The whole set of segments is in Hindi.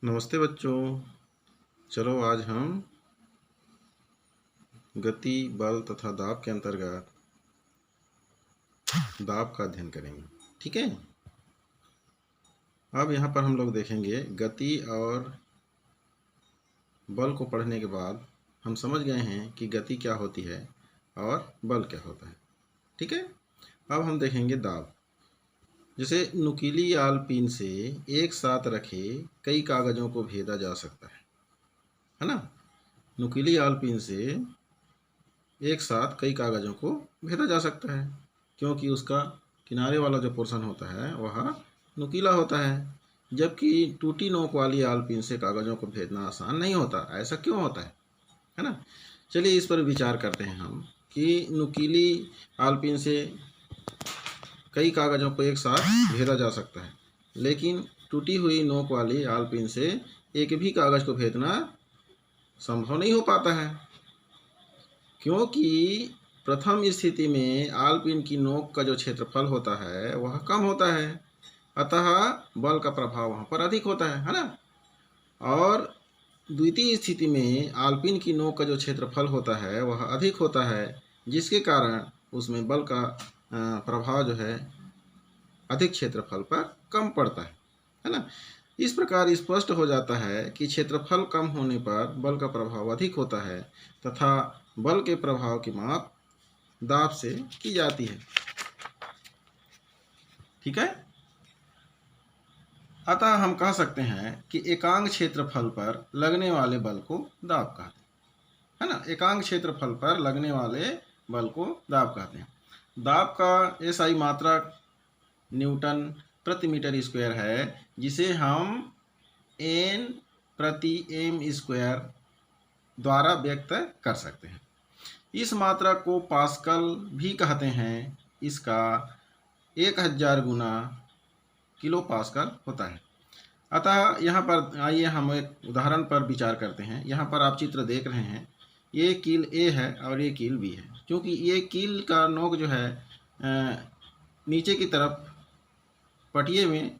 नमस्ते बच्चों। चलो आज हम गति, बल तथा दाब के अंतर्गत दाब का अध्ययन करेंगे। ठीक है। अब यहाँ पर हम लोग देखेंगे गति और बल को पढ़ने के बाद हम समझ गए हैं कि गति क्या होती है और बल क्या होता है। ठीक है। अब हम देखेंगे दाब। जैसे नुकीली आलपीन से एक साथ रखे कई कागजों को भेदा जा सकता है ना। नुकीली आलपीन से एक साथ कई कागज़ों को भेदा जा सकता है क्योंकि उसका किनारे वाला जो पोर्शन होता है वह नुकीला होता है, जबकि टूटी नोक वाली आलपीन से कागज़ों को भेजना आसान नहीं होता। ऐसा क्यों होता है ना। चलिए इस पर विचार करते हैं हम कि नुकीली आलपीन से कई कागज़ों को एक साथ भेदा जा सकता है, लेकिन टूटी हुई नोक वाली आलपीन से एक भी कागज़ को भेदना संभव नहीं हो पाता है, क्योंकि प्रथम स्थिति में आलपीन की नोक का जो क्षेत्रफल होता है वह कम होता है, अतः बल का प्रभाव वहाँ पर अधिक होता है ना। और द्वितीय स्थिति में आलपीन की नोक का जो क्षेत्रफल होता है वह अधिक होता है, जिसके कारण उसमें बल का प्रभाव जो है अधिक क्षेत्रफल पर कम पड़ता है ना। इस प्रकार स्पष्ट हो जाता है कि क्षेत्रफल कम होने पर बल का प्रभाव अधिक होता है तथा बल के प्रभाव की माप दाब से की जाती है। ठीक है। अतः हम कह सकते हैं कि एकांक क्षेत्रफल पर लगने वाले बल को दाब कहते हैं ना। एकांक क्षेत्रफल पर लगने वाले बल को दाब कहते हैं। दाब का एसआई मात्रक न्यूटन प्रति मीटर स्क्वायर है, जिसे हम एन प्रति एम स्क्वायर द्वारा व्यक्त कर सकते हैं। इस मात्रा को पास्कल भी कहते हैं। इसका 1000 गुना किलो पास्कल होता है। अतः यहाँ पर आइए हम एक उदाहरण पर विचार करते हैं। यहाँ पर आप चित्र देख रहे हैं, ये कील ए है और ये कील बी है। क्योंकि ये कील का नोक जो है नीचे की तरफ पटिए में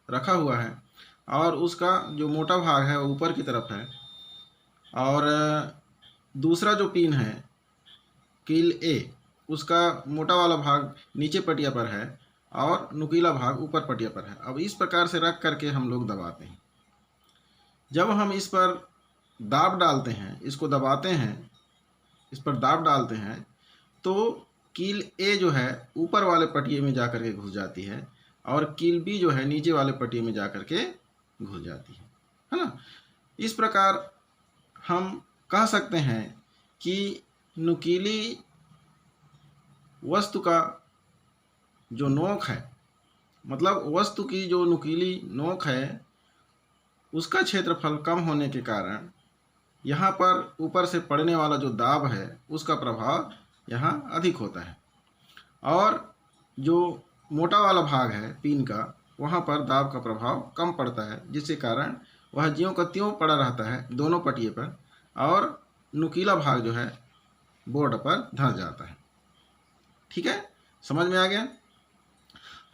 रखा हुआ है और उसका जो मोटा भाग है वो ऊपर की तरफ है, और दूसरा जो पिन है कील ए, उसका मोटा वाला भाग नीचे पटिया पर है और नुकीला भाग ऊपर पटिया पर है। अब इस प्रकार से रख करके हम लोग दबाते हैं। जब हम इस पर दाब डालते हैं, इसको दबाते हैं, इस पर दाब डालते हैं, तो कील ए जो है ऊपर वाले पटिए में जाकर के घुस जाती है और कील बी जो है नीचे वाले पटिए में जाकर के घुस जाती है ना। इस प्रकार हम कह सकते हैं कि नुकीली वस्तु का जो नोक है, मतलब वस्तु की जो नुकीली नोक है, उसका क्षेत्रफल कम होने के कारण यहाँ पर ऊपर से पड़ने वाला जो दाब है उसका प्रभाव यहाँ अधिक होता है, और जो मोटा वाला भाग है पिन का, वहाँ पर दाब का प्रभाव कम पड़ता है, जिसके कारण वह ज्यों का त्यों पड़ा रहता है दोनों पटिए पर, और नुकीला भाग जो है बोर्ड पर धंस जाता है। ठीक है, समझ में आ गया।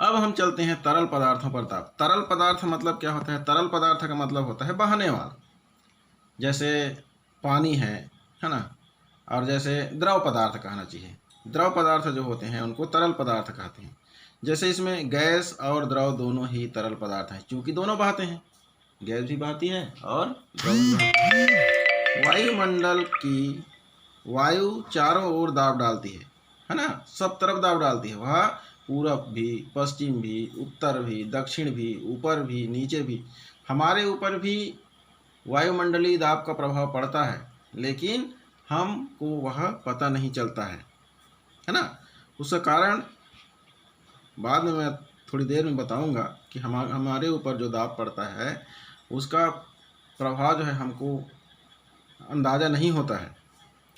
अब हम चलते हैं तरल पदार्थों पर दाब। तरल पदार्थ मतलब क्या होता है? तरल पदार्थ का मतलब होता है बहने वाला, जैसे पानी है ना। और जैसे द्रव पदार्थ कहना चाहिए। द्रव पदार्थ जो होते हैं उनको तरल पदार्थ कहते हैं। जैसे इसमें गैस और द्रव दोनों ही तरल पदार्थ हैं, क्योंकि दोनों बहते हैं, गैस भी बहती है और द्रव भी बहती है। वायुमंडल की वायु चारों ओर दाब डालती है ना, सब तरफ दाब डालती है। वह पूरब भी, पश्चिम भी, उत्तर भी, दक्षिण भी, ऊपर भी, नीचे भी। हमारे ऊपर भी वायुमंडलीय दाब का प्रभाव पड़ता है, लेकिन हमको वह पता नहीं चलता है ना। उसका कारण बाद में मैं थोड़ी देर में बताऊंगा कि हमारे ऊपर जो दाब पड़ता है उसका प्रभाव जो है हमको अंदाज़ा नहीं होता है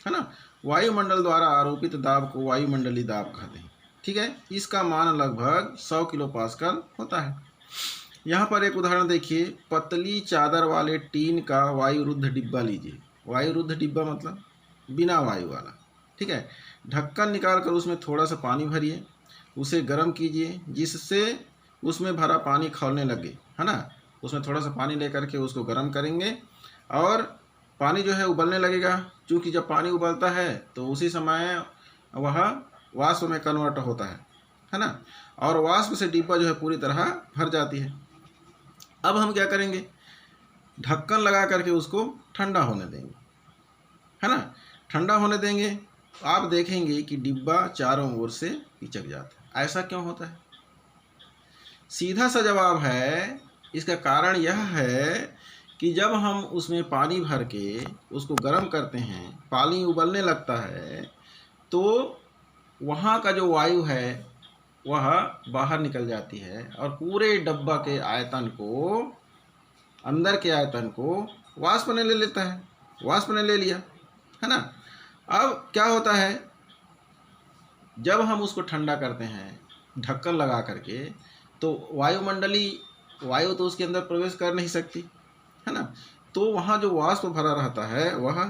ना। वायुमंडल द्वारा आरोपित दाब को वायुमंडलीय दाब कहते हैं। ठीक है, इसका मान लगभग 100 किलो पास्कल होता है। यहाँ पर एक उदाहरण देखिए। पतली चादर वाले टीन का वायुरुद्ध डिब्बा लीजिए। वायुरुद्ध डिब्बा मतलब बिना वायु वाला। ठीक है, ढक्कन निकाल कर उसमें थोड़ा सा पानी भरिए, उसे गर्म कीजिए जिससे उसमें भरा पानी खौलने लगे, है ना। उसमें थोड़ा सा पानी लेकर के उसको गर्म करेंगे और पानी जो है उबलने लगेगा। क्योंकि जब पानी उबलता है तो उसी समय वह वाष्प में कन्वर्ट होता है ना, और वाष्प से डिब्बा जो है पूरी तरह भर जाती है। अब हम क्या करेंगे, ढक्कन लगा करके उसको ठंडा होने देंगे, है ना। ठंडा होने देंगे, आप देखेंगे कि डिब्बा चारों ओर से पिचक जाता है। ऐसा क्यों होता है? सीधा सा जवाब है, इसका कारण यह है कि जब हम उसमें पानी भर के उसको गर्म करते हैं, पानी उबलने लगता है, तो वहाँ का जो वायु है वह बाहर निकल जाती है और पूरे डब्बा के आयतन को, अंदर के आयतन को वाष्प ने ले लेता है, वाष्प ने ले लिया, है ना। अब क्या होता है, जब हम उसको ठंडा करते हैं ढक्कन लगा करके, तो वायुमंडली वायु तो उसके अंदर प्रवेश कर नहीं सकती, है ना। तो वहाँ जो वाष्प भरा रहता है वह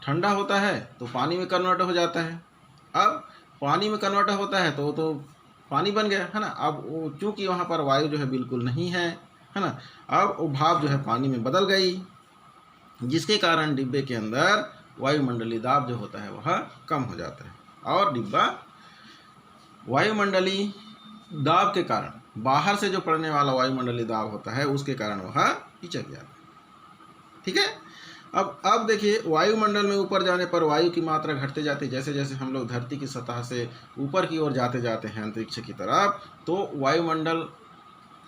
ठंडा होता है तो पानी में कन्वर्ट हो जाता है। अब पानी में कन्वर्ट होता है तो पानी बन गया, है ना। अब वो चूँकि वहाँ पर वायु जो है बिल्कुल नहीं है ना, अब वो भाप जो है पानी में बदल गई, जिसके कारण डिब्बे के अंदर वायुमंडलीय दाब जो होता है वह कम हो जाता है और डिब्बा वायुमंडलीय दाब के कारण, बाहर से जो पड़ने वाला वायुमंडलीय दाब होता है उसके कारण वह पिचक जाता है। ठीक है। अब देखिए, वायुमंडल में ऊपर जाने पर वायु की मात्रा घटते जाती है। जैसे जैसे हम लोग धरती की सतह से ऊपर की ओर जाते जाते हैं अंतरिक्ष की तरफ, तो वायुमंडल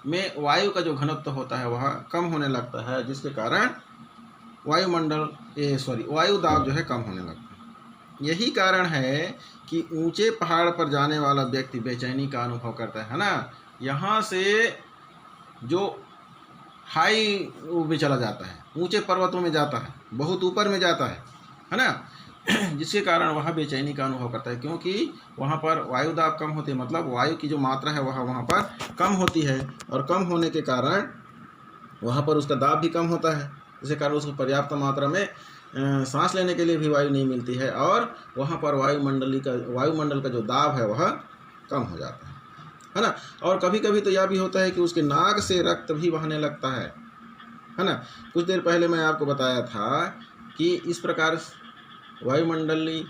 में वायु का जो घनत्व होता है वह कम होने लगता है, जिसके कारण वायु दाब जो है कम होने लगता है। यही कारण है कि ऊंचे पहाड़ पर जाने वाला व्यक्ति बेचैनी का अनुभव करता है ना। यहाँ से जो हाई में चला जाता है, ऊंचे पर्वतों में जाता है, बहुत ऊपर में जाता है ना, जिसके कारण वह बेचैनी का अनुभव करता है, क्योंकि वहाँ पर वायु दाब कम होती है, मतलब वायु की जो मात्रा है वह वहाँ पर कम होती है, और कम होने के कारण वहाँ पर उसका दाब भी कम होता है, जिसके कारण उसको पर्याप्त मात्रा में सांस लेने के लिए भी वायु नहीं मिलती है, और वहाँ पर वायुमंडल का जो दाब है वह कम हो जाता है ना। और कभी कभी तो यह भी होता है कि उसके नाक से रक्त भी बहने लगता है ना। कुछ देर पहले मैं आपको बताया था कि इस प्रकार वायुमंडलीय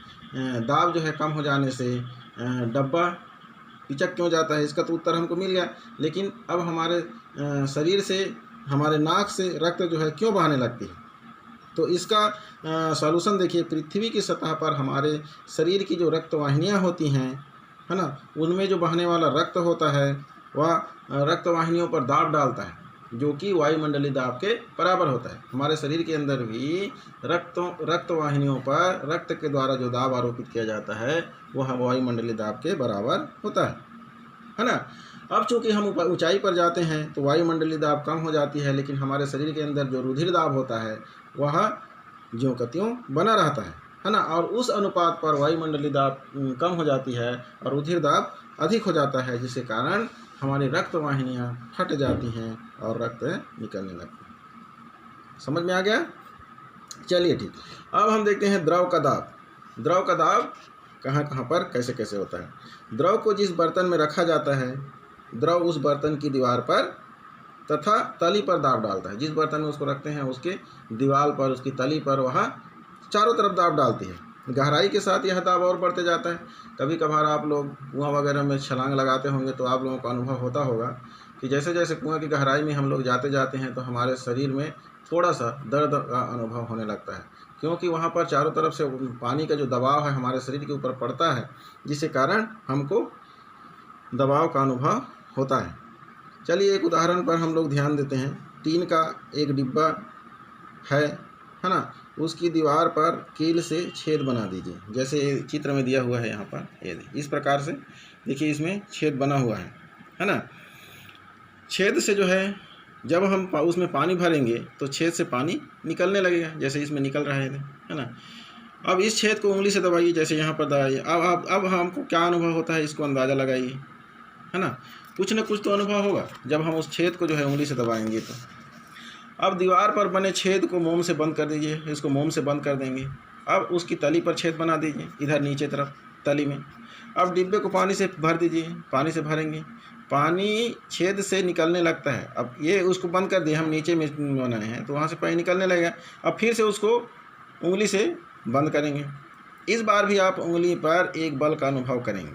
दाब जो है कम हो जाने से डब्बा पिचक क्यों जाता है, इसका तो उत्तर हमको मिल गया। लेकिन अब हमारे शरीर से, हमारे नाक से रक्त जो है क्यों बहने लगती है, तो इसका सॉल्यूशन देखिए। पृथ्वी की सतह पर हमारे शरीर की जो रक्त वाहिनियाँ होती हैं, है ना, उनमें जो बहने वाला रक्त होता है वह रक्त वाहिनियों पर दाब डालता है, जो कि वायुमंडलीय दाब के बराबर होता है। हमारे शरीर के अंदर भी रक्त वाहिनियों पर रक्त के द्वारा जो दाब आरोपित किया जाता है वह वायुमंडलीय दाब के बराबर होता है ना। अब चूंकि हम ऊंचाई पर जाते हैं तो वायुमंडलीय दाब कम हो जाती है, लेकिन हमारे शरीर के अंदर जो रुधिर दाब होता है वह ज्यों का त्यों बना रहता है ना। और उस अनुपात पर वायुमंडलीय दाब कम हो जाती है और रुधिर दाब अधिक हो जाता है, जिसके कारण हमारी रक्त वाहिनियाँ फट जाती हैं और रक्त निकलने लगता है। समझ में आ गया? चलिए ठीक। अब हम देखते हैं द्रव का दाब। द्रव का दाब कहाँ कहाँ पर कैसे कैसे होता है। द्रव को जिस बर्तन में रखा जाता है, द्रव उस बर्तन की दीवार पर तथा तली पर दाब डालता है। जिस बर्तन में उसको रखते हैं उसके दीवार पर, उसकी तली पर वह चारों तरफ दाब डालती है। गहराई के साथ यह दाब और बढ़ते जाता है। कभी कभार आप लोग कुआं वगैरह में छलांग लगाते होंगे तो आप लोगों को अनुभव होता होगा कि जैसे जैसे कुआं की गहराई में हम लोग जाते जाते हैं तो हमारे शरीर में थोड़ा सा दर्द का अनुभव होने लगता है, क्योंकि वहाँ पर चारों तरफ से पानी का जो दबाव है हमारे शरीर के ऊपर पड़ता है, जिसके कारण हमको दबाव का अनुभव होता है। चलिए एक उदाहरण पर हम लोग ध्यान देते हैं। टीन का एक डिब्बा है ना, उसकी दीवार पर कील से छेद बना दीजिए, जैसे चित्र में दिया हुआ है यहाँ पर। ये इस प्रकार से देखिए, इसमें छेद बना हुआ है ना। छेद से जो है जब हम उसमें पानी भरेंगे तो छेद से पानी निकलने लगेगा, जैसे इसमें निकल रहा है ना। अब इस छेद को उंगली से दबाइए, जैसे यहाँ पर दबाइए। अब हमको क्या अनुभव होता है इसको अंदाज़ा लगाइए, है ना। कुछ न कुछ तो अनुभव होगा जब हम उस छेद को जो है उंगली से दबाएंगे तो। अब दीवार पर बने छेद को मोम से बंद कर दीजिए, इसको मोम से बंद कर देंगे। अब उसकी तली पर छेद बना दीजिए, इधर नीचे तरफ तली में। अब डिब्बे को पानी से भर दीजिए, पानी से भरेंगे पानी छेद से निकलने लगता है। अब ये उसको बंद कर दिए, हम नीचे में बनाए हैं तो वहाँ से पानी निकलने लगेगा। अब फिर से उसको उंगली से बंद करेंगे। इस बार भी आप उंगली पर एक बल का अनुभव करेंगे।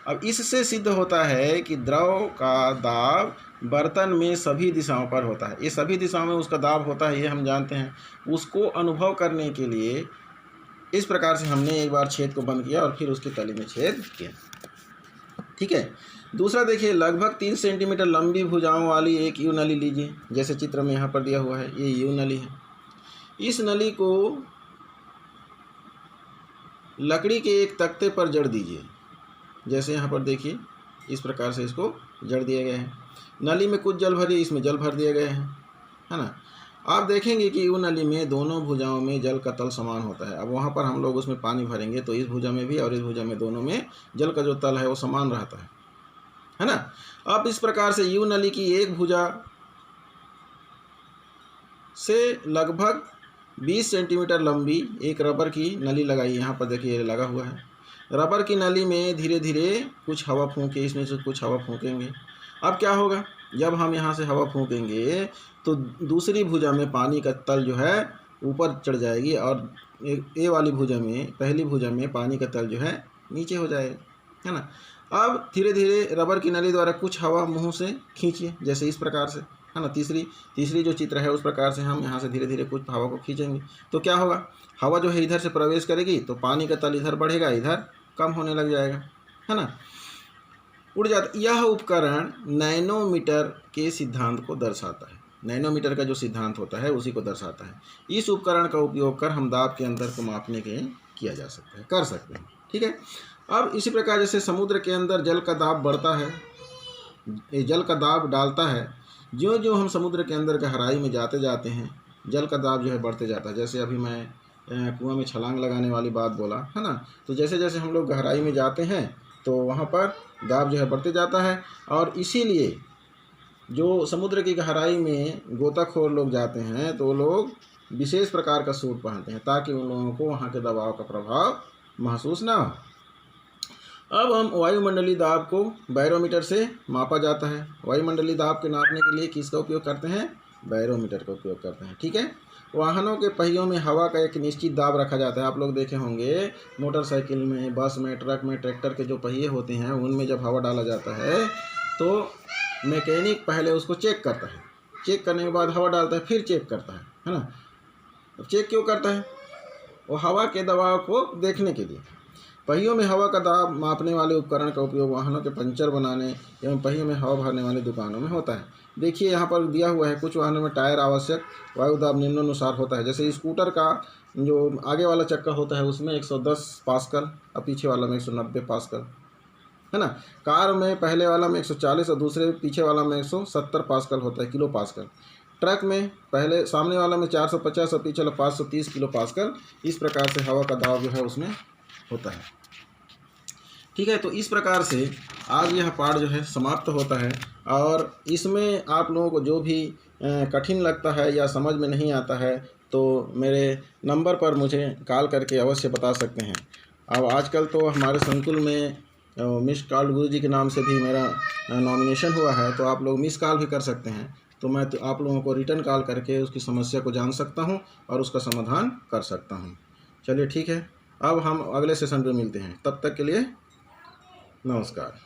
अब इससे सिद्ध होता है कि द्रव का दाब बर्तन में सभी दिशाओं पर होता है। ये सभी दिशाओं में उसका दाब होता है, ये हम जानते हैं। उसको अनुभव करने के लिए इस प्रकार से हमने एक बार छेद को बंद किया और फिर उसके तले में छेद किया। ठीक है। दूसरा देखिए, लगभग 3 सेंटीमीटर लंबी भुजाओं वाली एक यू नली लीजिए, जैसे चित्र में यहाँ पर दिया हुआ है, ये यू नली है। इस नली को लकड़ी के एक तख्ते पर जड़ दीजिए, जैसे यहाँ पर देखिए इस प्रकार से इसको जड़ दिया गया है। नली में कुछ जल भरिए, इसमें जल भर दिया गया है ना। आप देखेंगे कि यू नली में दोनों भुजाओं में जल का तल समान होता है। अब वहाँ पर हम लोग उसमें पानी भरेंगे तो इस भुजा में भी और इस भुजा में दोनों में जल का जो तल है वो समान रहता है ना। अब इस प्रकार से यू नली की एक भुजा से लगभग 20 सेंटीमीटर लंबी एक रबर की नली लगाइए। यहाँ पर देखिए लगा हुआ है। रबर की नली में धीरे धीरे कुछ हवा फूंके, इसमें से कुछ हवा फूंकेंगे। अब क्या होगा, जब हम यहाँ से हवा फूंकेंगे तो दूसरी भुजा में पानी का तल जो है ऊपर चढ़ जाएगी और ए वाली भुजा में, पहली भुजा में पानी का तल जो है नीचे हो जाएगा, है ना। अब धीरे धीरे रबर की नली द्वारा कुछ हवा मुंह से खींचिए, जैसे इस प्रकार से, है ना। तीसरी जो चित्र है उस प्रकार से हम यहाँ से धीरे धीरे कुछ हवा को खींचेंगे तो क्या होगा, हवा जो है इधर से प्रवेश करेगी तो पानी का तल इधर बढ़ेगा, इधर कम होने लग जाएगा, है ना, उड़ जाता। यह उपकरण नैनोमीटर के सिद्धांत को दर्शाता है। नैनोमीटर का जो सिद्धांत होता है उसी को दर्शाता है। इस उपकरण का उपयोग कर हम दाब के अंतर को मापने के किया जा सकता है, कर सकते हैं। ठीक है। अब इसी प्रकार जैसे समुद्र के अंदर जल का दाब बढ़ता है, ये जल का दाब डालता है, ज्यों ज्यों हम समुद्र के अंदर गहराई में जाते जाते हैं जल का दाब जो है बढ़ते जाता है। जैसे अभी मैं कुआं में छलांग लगाने वाली बात बोला, है ना। तो जैसे जैसे हम लोग गहराई में जाते हैं तो वहाँ पर दाब जो है बढ़ते जाता है। और इसीलिए जो समुद्र की गहराई में गोताखोर लोग जाते हैं तो लोग विशेष प्रकार का सूट पहनते हैं ताकि उन लोगों को वहाँ के दबाव का प्रभाव महसूस ना हो। अब हम वायुमंडलीय दाब को बैरोमीटर से मापा जाता है। वायुमंडलीय दाब के नापने के लिए किसका उपयोग करते हैं, बैरोमीटर का उपयोग करते हैं। ठीक है। वाहनों के पहियों में हवा का एक निश्चित दाब रखा जाता है। आप लोग देखे होंगे मोटरसाइकिल में, बस में, ट्रक में, ट्रैक्टर के जो पहिए होते हैं उनमें जब हवा डाला जाता है तो मैकेनिक पहले उसको चेक करता है, चेक करने के बाद हवा डालता है, फिर चेक करता है ना। अब चेक क्यों करता है, वो हवा के दबाव को देखने के लिए। पहियों में हवा का दाब मापने वाले उपकरण का उपयोग वाहनों के पंचर बनाने एवं पहियों में हवा भरने वाली दुकानों में होता है। देखिए यहाँ पर दिया हुआ है, कुछ वाहनों में टायर आवश्यक वायु दाब निम्नानुसार होता है। जैसे स्कूटर का जो आगे वाला चक्का होता है उसमें 110 पास्कल और पीछे वाला में 190 पास्कल, है ना। कार में पहले वाला में 140 और दूसरे पीछे वाला में 170 पास्कल होता है, किलो पास्कल। ट्रक में पहले सामने वाला में 450 और पीछे वाला 530 किलो पास्कल। इस प्रकार से हवा का दाब जो है उसमें होता है। ठीक है। तो इस प्रकार से आज यह पाठ जो है समाप्त होता है और इसमें आप लोगों को जो भी कठिन लगता है या समझ में नहीं आता है तो मेरे नंबर पर मुझे कॉल करके अवश्य बता सकते हैं। अब आजकल तो हमारे संकुल में मिस कॉल गुरुजी के नाम से भी मेरा नॉमिनेशन हुआ है, तो आप लोग मिस कॉल भी कर सकते हैं। तो मैं तो आप लोगों को रिटर्न कॉल करके उसकी समस्या को जान सकता हूं और उसका समाधान कर सकता हूं। चलिए ठीक है, अब हम अगले सेशन पे मिलते हैं। तब तक के लिए नमस्कार।